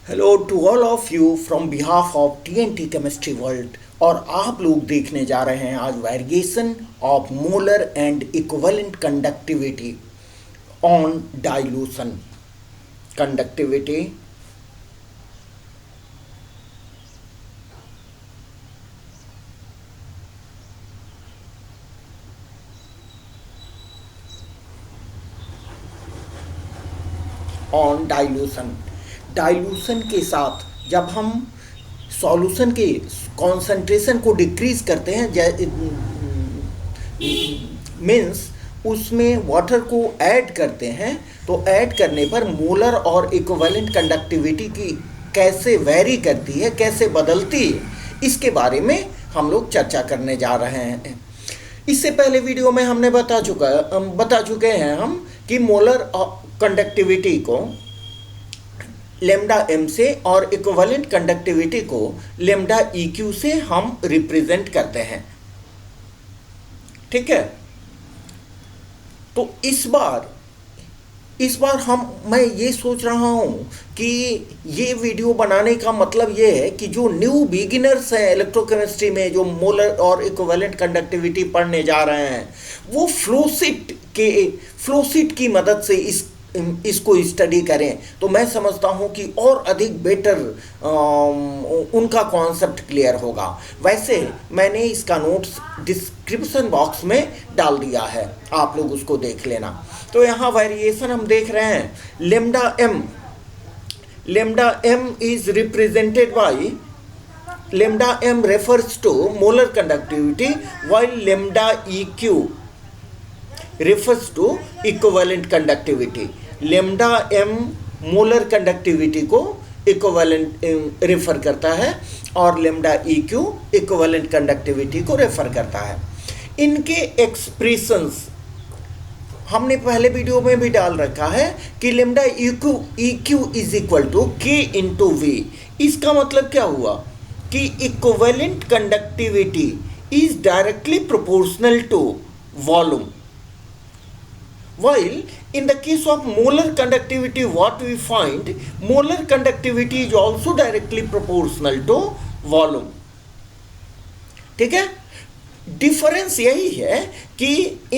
Hello to all of you from behalf of TNT chemistry world. और आप लोग देखने जा रहे हैं आज variation of molar and equivalent conductivity on dilution conductivity on dilution. Dilution के साथ जब हम सॉल्यूशन के कॉन्सेंट्रेशन को डिक्रीज करते हैं, मीन्स उसमें वाटर को ऐड करते हैं, तो ऐड करने पर मोलर और इक्विवेलेंट कंडक्टिविटी की कैसे वेरी करती है, कैसे बदलती है, इसके बारे में हम लोग चर्चा करने जा रहे हैं। इससे पहले वीडियो में हमने बता चुके हैं हम कि मोलर कंडक्टिविटी को लेमडा एम से और इक्विवेलेंट कंडक्टिविटी को लेमडा ई क्यू से हम रिप्रेजेंट करते हैं। ठीक है, तो इस बार मैं ये सोच रहा हूँ कि ये वीडियो बनाने का मतलब ये है कि जो न्यू बिगिनर्स हैं इलेक्ट्रोकेमिस्ट्री में, जो मोलर और इक्विवेलेंट कंडक्टिविटी पढ़ने जा रहे हैं, वो फ्लोसीट की मदद से इसको स्टडी करें, तो मैं समझता हूं कि और अधिक बेटर उनका कॉन्सेप्ट क्लियर होगा। वैसे मैंने इसका नोट्स डिस्क्रिप्शन बॉक्स में डाल दिया है, आप लोग उसको देख लेना। तो यहाँ वेरिएशन हम देख रहे हैं, lambda M is represented by lambda M refers to molar conductivity while lambda E Q refers to equivalent conductivity। Lambda M molar conductivity को इक्विवेलेंट रेफर करता है और lambda E Q equivalent conductivity को refer करता है। इनके expressions हमने पहले वीडियो में भी डाल रखा है कि lambda E Q is equal to K into V. इसका मतलब क्या हुआ कि equivalent conductivity is directly proportional to volume, while in the case of molar conductivity what we find, molar conductivity is also directly proportional to volume। ठीक है, difference यही है कि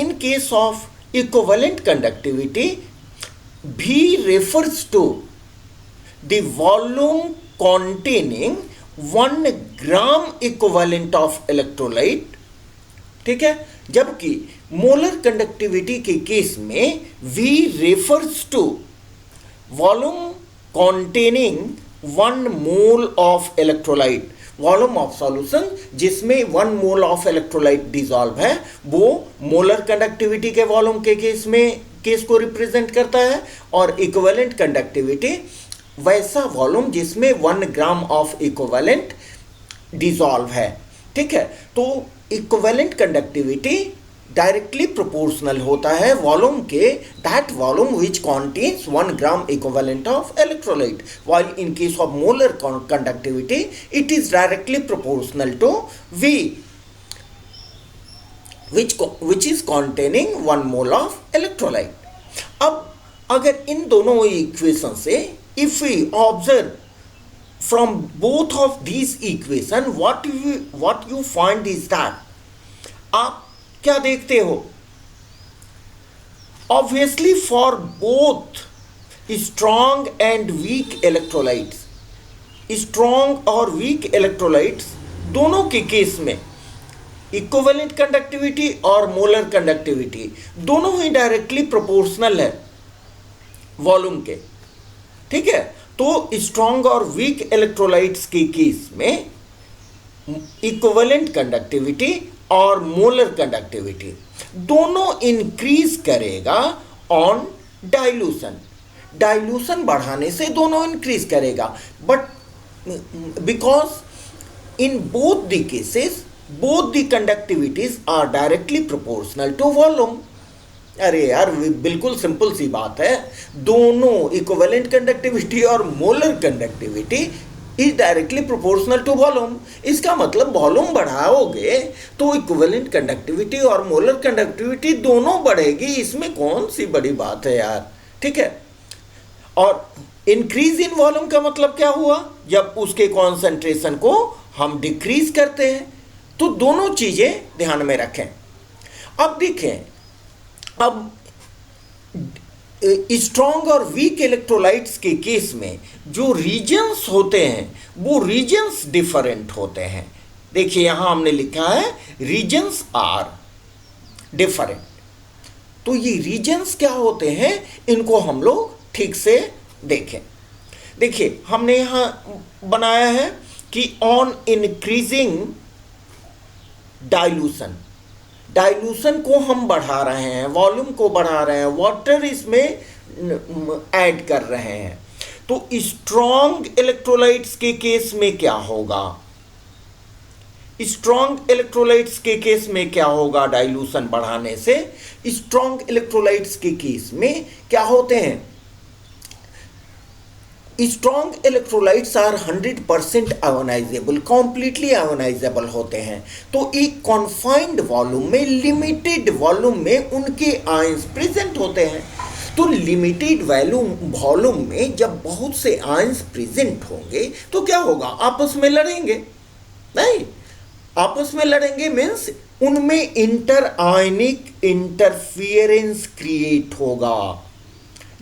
in case of equivalent conductivity V refers to the volume containing 1 gram equivalent of electrolyte। ठीक है, जबकि molar conductivity के case में V refers to volume containing 1 mole of electrolyte. Volume of solution जिसमें 1 मोल ऑफ इलेक्ट्रोलाइट डिसॉल्व है, वो molar conductivity के volume के केस को रिप्रेजेंट करता है, और इक्विवेलेंट कंडक्टिविटी वैसा वॉल्यूम जिसमें 1 ग्राम ऑफ इक्विवेलेंट डिसॉल्व है। ठीक है, तो इक्विवेलेंट कंडक्टिविटी डायरेक्टली प्रोपोर्शनल होता है वॉल्यूम के, that volume which contains 1 gram equivalent of electrolyte, while in case of molar conductivity it is directly proportional to V which is containing 1 mole of electrolyte। अब अगर इन दोनों equation से if we observe from both of these equation what you find is that, आप क्या देखते हो, obviously for both strong and weak electrolytes, strong और weak electrolytes दोनों के केस में इक्विवेलेंट कंडक्टिविटी और मोलर कंडक्टिविटी दोनों ही डायरेक्टली प्रोपोर्शनल है वॉल्यूम के। ठीक है, तो स्ट्रॉन्ग और वीक इलेक्ट्रोलाइट्स के केस में इक्विवेलेंट कंडक्टिविटी और मोलर कंडक्टिविटी दोनों इंक्रीज करेगा ऑन डाइल्यूशन बढ़ाने से दोनों इंक्रीज करेगा, but because in both the cases both the conductivities are directly proportional to volume. अरे यार, बिल्कुल सिंपल सी बात है, दोनों इक्विवेलेंट कंडक्टिविटी और molar conductivity is directly proportional to volume. इसका मतलब वॉल्यूम बढ़ाओगे तो इक्विवेलेंट कंडक्टिविटी और मोलर कंडक्टिविटी दोनों बढ़ेगी, इसमें कौन सी बड़ी बात है यार। ठीक है, और इंक्रीज इन वॉल्यूम का मतलब क्या हुआ, जब उसके कॉन्सेंट्रेशन को हम डिक्रीज करते हैं। तो दोनों चीजें ध्यान में रखें। अब देखें, अब स्ट्रॉन्ग और वीक इलेक्ट्रोलाइट्स के केस में जो रीजन्स होते हैं वो रीजन्स डिफरेंट होते हैं। देखिए यहां हमने लिखा है रीजन्स आर डिफरेंट। तो ये रीजन्स क्या होते हैं, इनको हम लोग ठीक से देखें। देखिए हमने यहां बनाया है कि ऑन इंक्रीजिंग डाइल्यूशन, डाइल्यूशन को हम बढ़ा रहे हैं, वॉल्यूम को बढ़ा रहे हैं, वाटर इसमें ऐड कर रहे हैं। तो स्ट्रॉन्ग इलेक्ट्रोलाइट्स के केस में क्या होगा, स्ट्रॉन्ग इलेक्ट्रोलाइट्स के केस में क्या होगा, डाइल्यूशन बढ़ाने से स्ट्रॉन्ग इलेक्ट्रोलाइट्स के केस में क्या होते हैं, strong electrolytes are 100% ionisable, completely ionisable होते हैं। तो एक कॉन्फाइंड वॉल्यूम में, लिमिटेड वॉल्यूम में उनके आयंस प्रेजेंट होते हैं। तो लिमिटेड वॉल्यूम में जब बहुत से आयंस प्रेजेंट होंगे तो क्या होगा, आपस में लड़ेंगे, नहीं आपस में लड़ेंगे मीन्स उनमें इंटर आयनिक इंटरफियरेंस क्रिएट होगा,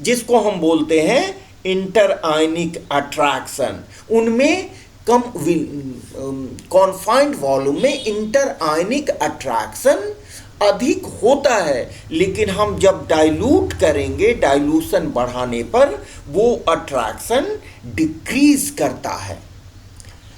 जिसको हम बोलते हैं इंटर आयनिक अट्रैक्शन। उनमें कम कॉन्फाइंड वॉल्यूम में इंटर आयनिक अट्रैक्शन अधिक होता है, लेकिन हम जब डाइल्यूट करेंगे, डाइल्यूशन बढ़ाने पर वो अट्रैक्शन डिक्रीज करता है।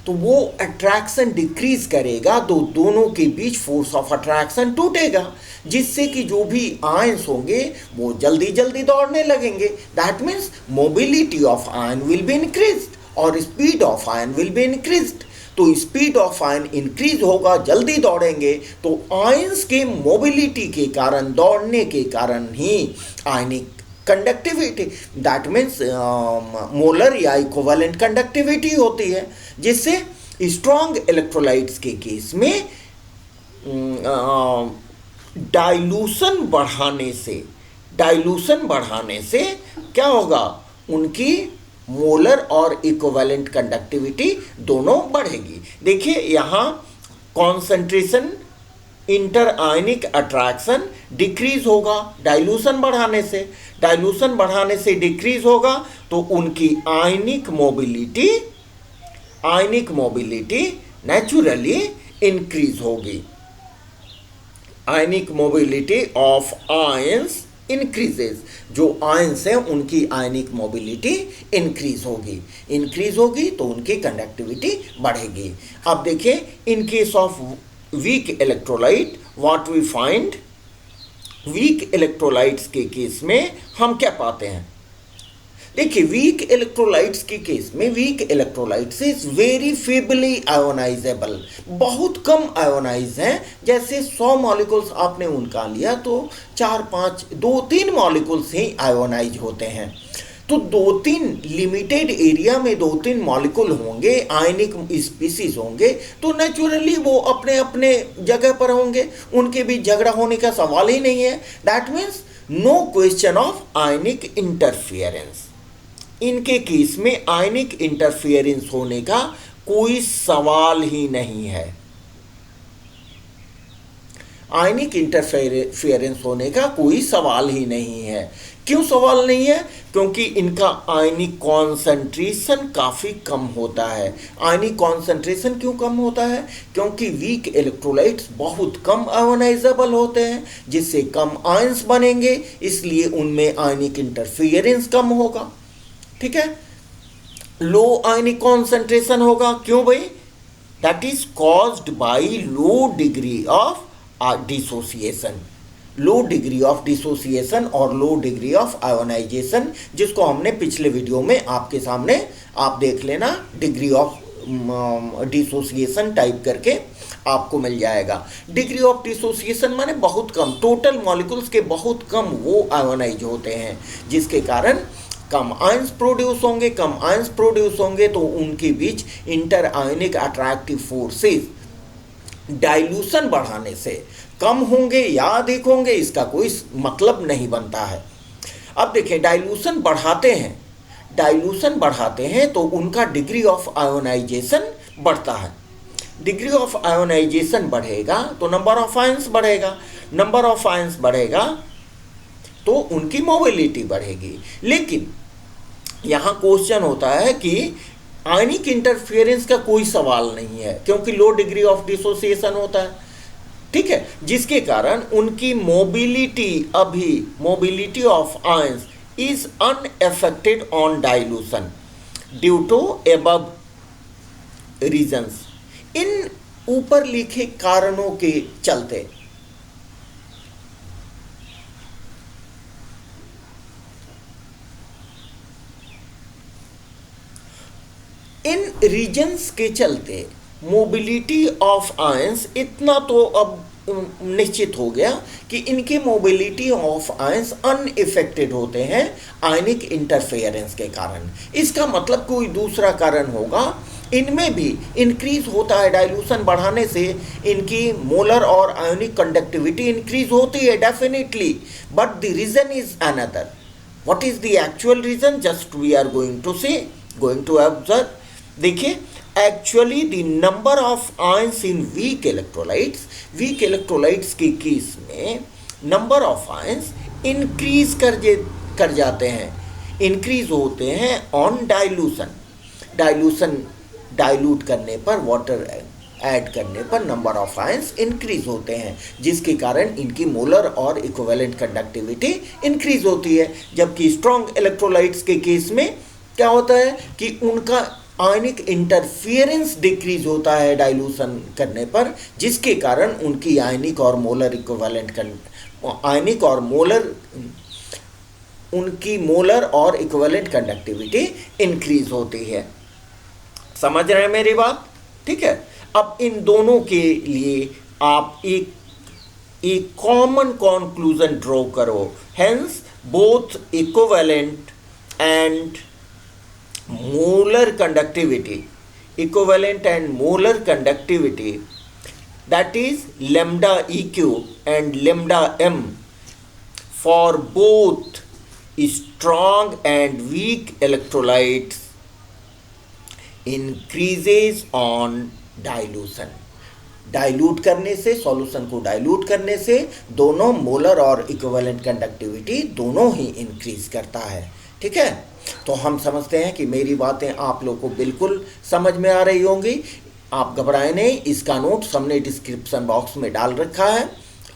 तो वो अट्रैक्शन डिक्रीज करेगा तो दोनों के बीच फोर्स ऑफ अट्रैक्शन टूटेगा, जिससे कि जो भी आयंस होंगे वो जल्दी जल्दी दौड़ने लगेंगे। That means mobility of ion will be increased और speed of ion will be increased. तो स्पीड ऑफ आयन इंक्रीज होगा, जल्दी दौड़ेंगे, तो आयंस के मोबिलिटी के कारण, दौड़ने के कारण ही आयनिक कंडक्टिविटी, दैट मीन्स मोलर या इक्विवेलेंट कंडक्टिविटी होती है, जिससे स्ट्रॉन्ग इलेक्ट्रोलाइट्स के केस में डाइल्यूशन बढ़ाने से क्या होगा, उनकी मोलर और इक्विवेलेंट कंडक्टिविटी दोनों बढ़ेगी। देखिए यहाँ कॉन्सेंट्रेशन, इंटर आयनिक अट्रैक्शन डिक्रीज होगा डाइल्यूशन बढ़ाने से, डाइल्यूशन बढ़ाने से डिक्रीज होगा तो उनकी आयनिक मोबिलिटी नेचुरली इंक्रीज होगी। आयनिक मोबिलिटी ऑफ आयंस इंक्रीजेज, जो आयंस हैं उनकी आयनिक मोबिलिटी इंक्रीज होगी तो उनकी कंडक्टिविटी बढ़ेगी। अब देखिए in case of weak electrolyte what we find, weak electrolytes के केस में हम क्या पाते हैं। देखिए वीक इलेक्ट्रोलाइट्स के केस में, weak electrolytes is very feebly ionizable, बहुत कम आयोनाइज हैं। जैसे 100 मॉलिक्यूल्स आपने उनका लिया तो 4-5, 2-3 मॉलिक्यूल्स ही आयोनाइज होते हैं। तो 2-3 लिमिटेड एरिया में 2-3 मॉलिक्यूल होंगे, आयनिक स्पीसीज होंगे, तो नेचुरली वो अपने अपने जगह पर होंगे, उनके बीच झगड़ा होने का सवाल ही नहीं है। That means no question of ionic interference. इनके केस में आयनिक इंटरफियरेंस होने का कोई सवाल ही नहीं है। आयनिक इंटरफेरेंस होने का कोई सवाल ही नहीं है। क्यों सवाल नहीं है? क्योंकि इनका आयनिक कॉन्सेंट्रेशन काफ़ी कम होता है। आयनिक कॉन्सेंट्रेशन क्यों कम होता है? क्योंकि वीक इलेक्ट्रोलाइट्स बहुत कम आयोनाइजेबल होते हैं, जिससे कम आयंस बनेंगे, इसलिए उनमें आयनिक इंटरफेरेंस कम होगा। ठीक है, लो आयनिक कॉन्सेंट्रेशन होगा। क्यों भाई? That is caused by law degree of dissociation, low degree of dissociation और लो डिग्री ऑफ आयोनाइजेशन, जिसको हमने पिछले वीडियो में आपके सामने आप देख लेना, डिग्री ऑफ डिसोसिएशन टाइप करके आपको मिल जाएगा। डिग्री ऑफ डिसोसिएशन माने बहुत कम, टोटल मॉलिक्यूल्स के बहुत कम वो आयोनाइज होते हैं, जिसके कारण कम आयंस प्रोड्यूस होंगे। कम आयंस प्रोड्यूस होंगे तो उनके बीच इंटर आयनिक अट्रैक्टिव फोर्सेस डाइल्यूशन बढ़ाने से कम होंगे या अधिक होंगे, इसका कोई मतलब नहीं बनता है। अब देखिए, डाइल्यूशन बढ़ाते हैं, डाइल्यूशन बढ़ाते हैं तो उनका डिग्री ऑफ आयोनाइजेशन बढ़ता है। डिग्री ऑफ आयोनाइजेशन बढ़ेगा तो नंबर ऑफ आयंस बढ़ेगा, नंबर ऑफ आयंस बढ़ेगा तो उनकी मोबिलिटी बढ़ेगी। लेकिन यहाँ क्वेश्चन होता है कि आयनिक इंटरफेरेंस का कोई सवाल नहीं है क्योंकि लो डिग्री ऑफ डिसोसिएशन होता है, ठीक है, जिसके कारण उनकी mobility of ions is unaffected on dilution due to above reasons. इन ऊपर लिखे कारणों के चलते इन रीजन्स के चलते मोबिलिटी ऑफ आयंस इतना तो अब निश्चित हो गया कि इनके मोबिलिटी ऑफ आयंस अनइफेक्टेड होते हैं आयनिक इंटरफेरेंस के कारण। इसका मतलब कोई दूसरा कारण होगा, इनमें भी इंक्रीज होता है, डाइल्यूशन बढ़ाने से इनकी मोलर और आयोनिक कंडक्टिविटी इंक्रीज होती है definitely, but the reason is another. What is the actual reason? Just we are going to observe. देखिए, actually the number of ions in weak electrolytes के केस में number of ions increase कर जाते हैं, increase होते हैं on dilution dilute करने पर, वाटर ऐड करने पर नंबर ऑफ आयंस इंक्रीज होते हैं, जिसके कारण इनकी मोलर और इक्विवेलेंट कंडक्टिविटी इंक्रीज होती है। जबकि स्ट्रॉन्ग इलेक्ट्रोलाइट्स के केस में क्या होता है कि उनका आयनिक इंटरफियरेंस डिक्रीज होता है डाइल्यूशन करने पर, जिसके कारण उनकी आयनिक और मोलर इक्विवेलेंट कंडक्टिविटी इंक्रीज होती है। समझ रहे हैं मेरी बात? ठीक है। अब इन दोनों के लिए आप एक कॉमन कंक्लूजन ड्रॉ करो। Hence both equivalent and molar conductivity, that is lambda EQ and lambda M for both strong and weak electrolytes increases on dilution। Dilute करने से, सॉल्यूशन को डाइल्यूट करने से दोनों मोलर और इक्विवेलेंट कंडक्टिविटी दोनों ही increase करता है। ठीक है, तो हम समझते हैं कि मेरी बातें आप लोग को बिल्कुल समझ में आ रही होंगी। आप घबराएं नहीं, इसका नोट्स हमने डिस्क्रिप्शन बॉक्स में डाल रखा है,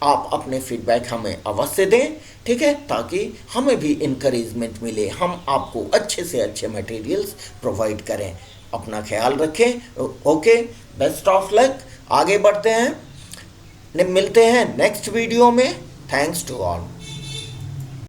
आप अपने फीडबैक हमें अवश्य दें, ठीक है, ताकि हमें भी इनकरेजमेंट मिले, हम आपको अच्छे से अच्छे मटेरियल्स प्रोवाइड करें। अपना ख्याल रखें। Okay, best of luck. आगे बढ़ते हैं, मिलते हैं नेक्स्ट वीडियो में। Thanks to all.